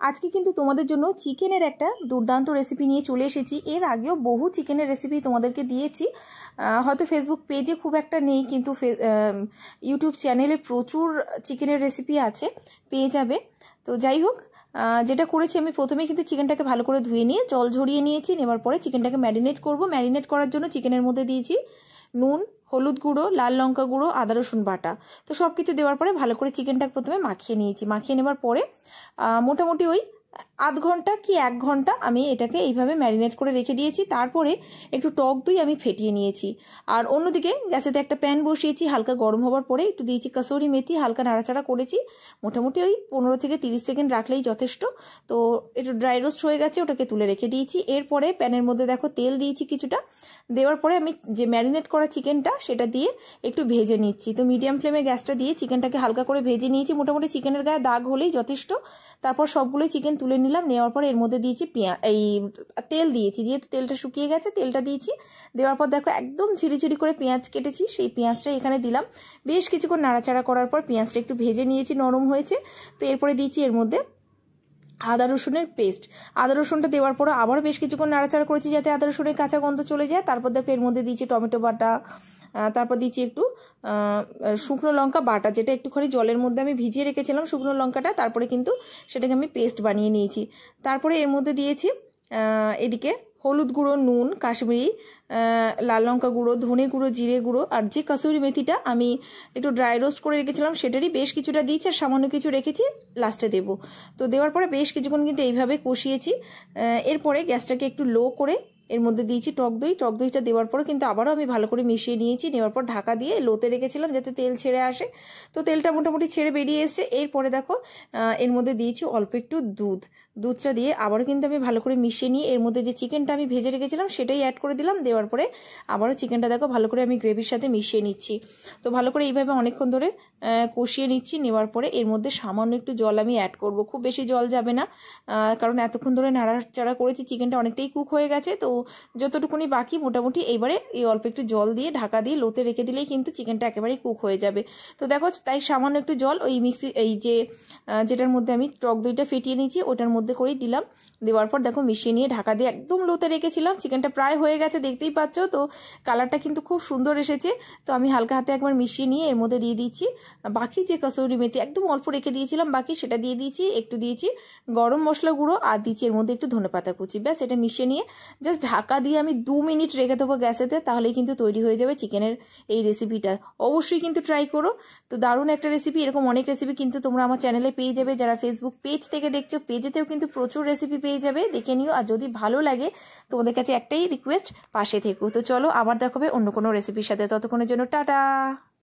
আজকে কিন্তু তোমাদের জন্য চিকেনের একটা দুর্দান্ত রেসিপি নিয়ে চলে এসেছি। এর আগেও বহু চিকেনের রেসিপি তোমাদেরকে দিয়েছি, হয়তো ফেসবুক পেজে খুব একটা নেই, কিন্তু ইউটিউব চ্যানেলে প্রচুর চিকেনের রেসিপি আছে, পেয়ে যাবে। তো যাই হোক, যেটা করেছি আমি প্রথমেই কিন্তু চিকেনটাকে ভালো করে ধুয়ে নিয়ে জল ঝরিয়ে নিয়েছি। নেওয়ার পরে চিকেনটাকে ম্যারিনেট করব। ম্যারিনেট করার জন্য চিকেনের মধ্যে দিয়েছি নুন, হলুদ গুঁড়ো, লাল লঙ্কা গুঁড়ো, আদা রসুন বাটা। তো সব কিছু দেওয়ার পরে ভালো করে চিকেনটাকে প্রথমে মাখিয়ে নিয়েছি। মাখিয়ে নেওয়ার পরে মোটামুটি ওই আধ ঘন্টা কি 1 ঘন্টা আমি এটাকে এইভাবে ম্যারিনেট করে রেখে দিয়েছি। তারপরে একটু টক দই আমি ফেটিয়ে নিয়েছি। আর অন্যদিকে গ্যাসেতে একটা প্যান বসিয়েছি, হালকা গরম হওয়ার পরে একটু দিয়েছি কাসুরি মেথি, হালকা নাড়াচাড়া করেছি। মোটামুটি ওই 15 থেকে 30 সেকেন্ড রাখলেই যথেষ্ট। তো একটু ড্রাই রোস্ট হয়ে গেছে, ওটাকে তুলে রেখে দিয়েছি। এরপরে প্যানের মধ্যে দেখো তেল দিয়েছি কিছুটা। দেওয়ার পরে আমি যে ম্যারিনেট করা চিকেনটা সেটা দিয়ে একটু ভেজে নিচ্ছি। তো মিডিয়াম ফ্লেমে গ্যাসটা দিয়ে চিকেনটাকে হালকা করে ভেজে নিয়েছি। মোটামুটি চিকেনের গায়ে দাগ হলেই যথেষ্ট। তারপর সবগুলোই চিকেন তুলে নিলাম। নেওয়ার পর এর মধ্যে দিয়েছি তেল দিয়েছি, যেহেতু তেলটা শুকিয়ে গেছে তেলটা দিয়েছি। দেওয়ার পর দেখো একদম ঝিরিঝিরি করে পেঁয়াজ কেটেছি, সেই পেঁয়াজটা এখানে দিলাম। বেশ কিছুক্ষণ নাড়াচাড়া করার পর পেঁয়াজটা একটু ভেজে নিয়েছি, নরম হয়েছে। তো এরপরে দিয়েছি এর মধ্যে আদা রসুনের পেস্ট। আদা রসুনটা দেওয়ার পর আবার বেশ কিছুক্ষণ নাড়াচাড়া করেছি যাতে আদা রসুনের কাঁচা গন্ধ চলে যায়। তারপর দেখো এর মধ্যে দিয়েছি টমেটো বাটা, তারপর দিচ্ছি একটু শুকনো লঙ্কা বাটা, যেটা একটুখানি জলের মধ্যে আমি ভিজিয়ে রেখেছিলাম শুকনো লঙ্কাটা। তারপরে কিন্তু সেটাকে আমি পেস্ট বানিয়ে নিয়েছি। তারপরে এর মধ্যে দিয়েছি এদিকে হলুদ গুঁড়ো, নুন, কাশ্মীরি লাল লঙ্কা গুঁড়ো, ধনে গুঁড়ো, জিরে গুঁড়ো, আর যে কাসুরি মেথিটা আমি একটু ড্রাই রোস্ট করে রেখেছিলাম সেটারই বেশ কিছুটা দিয়েছি, আর সামান্য কিছু রেখেছি লাস্টে দেব। তো দেওয়ার পরে বেশ কিছুক্ষণ কিন্তু এইভাবে কষিয়েছি। এরপরে গ্যাসটাকে একটু লো করে এর মধ্যে দিয়েছি টক দই। টক দইটা দেওয়ার পরে কিন্তু আবারও আমি ভালো করে মিশিয়ে নিয়েছি। নেওয়ার পর ঢাকা দিয়ে লোতে রেখেছিলাম যাতে তেল ছেড়ে আসে। তো তেলটা মোটামুটি ছেড়ে বেরিয়ে এসছে। এরপরে দেখো এর মধ্যে দিয়েছি অল্প একটু দুধটা দিয়ে আবারও কিন্তু আমি ভালো করে মিশিয়ে নিয়ে এর মধ্যে যে চিকেনটা আমি ভেজে রেখেছিলাম সেটাই অ্যাড করে দিলাম। দেওয়ার পরে আবারও চিকেনটা দেখো ভালো করে আমি গ্রেভির সাথে মিশিয়ে নিচ্ছি। তো ভালো করে এইভাবে অনেকক্ষণ ধরে কষিয়ে নিচ্ছি। নেওয়ার পরে এর মধ্যে সামান্য একটু জল আমি অ্যাড করব, খুব বেশি জল যাবে না, কারণ এতক্ষণ ধরে নাড়াচাড়া করেছি, চিকেনটা অনেকটাই কুক হয়ে গেছে। তো যতটুকুনি বাকি মোটামুটি এইবারে এই অল্প একটু জল দিয়ে ঢাকা দিয়ে লোতে রেখে দিলেই কিন্তু চিকেনটা একেবারেই কুক হয়ে যাবে। তো দেখো তাই সামান্য একটু জল ওই যেটার মধ্যে আমি টক দইটা ফেটিয়ে নিয়েছি ওটার মধ্যে করেই দিলাম। দেওয়ার পর দেখো মিশিয়ে নিয়ে ঢাকা দিয়ে একদম লোতে রেখেছিলাম। চিকেনটা প্রায় হয়ে গেছে, দেখতেই পাচ্ছ। তো কালারটা কিন্তু খুব সুন্দর এসেছে। তো আমি হালকা হাতে একবার মিশিয়ে নিয়ে এর মধ্যে দিয়ে দিচ্ছি বাকি যে কসুরি মেথি একদম অল্প রেখে দিয়েছিলাম বাকি, সেটা দিয়ে দিয়েছি। একটু দিয়েছি গরম মশলা গুঁড়ো আর দিচ্ছি এর মধ্যে একটু ধনেপাতা কুচি। ব্যাস, এটা মিশিয়ে নিয়ে জাস্ট ঢাকা দিয়ে আমি 2 মিনিট রেখে দেবো গ্যাসেতে, তাহলেই কিন্তু তৈরি হয়ে যাবে চিকেনের এই রেসিপিটা। অবশ্যই কিন্তু ট্রাই করো। তো দারুণ একটা রেসিপি। এরকম অনেক রেসিপি কিন্তু তোমরা আমার চ্যানেলে পেয়ে যাবে। যারা ফেসবুক পেজ থেকে দেখছো, পেজেতেও কিন্তু প্রচুর রেসিপি পেয়ে যাবে, দেখে নিও। আর যদি ভালো লাগে তোমাদের কাছে একটাই রিকোয়েস্ট, পাশে থেকো। তো চলো আবার দেখাবে অন্য কোনো রেসিপির সাথে। ততক্ষণের জন্য টাটা।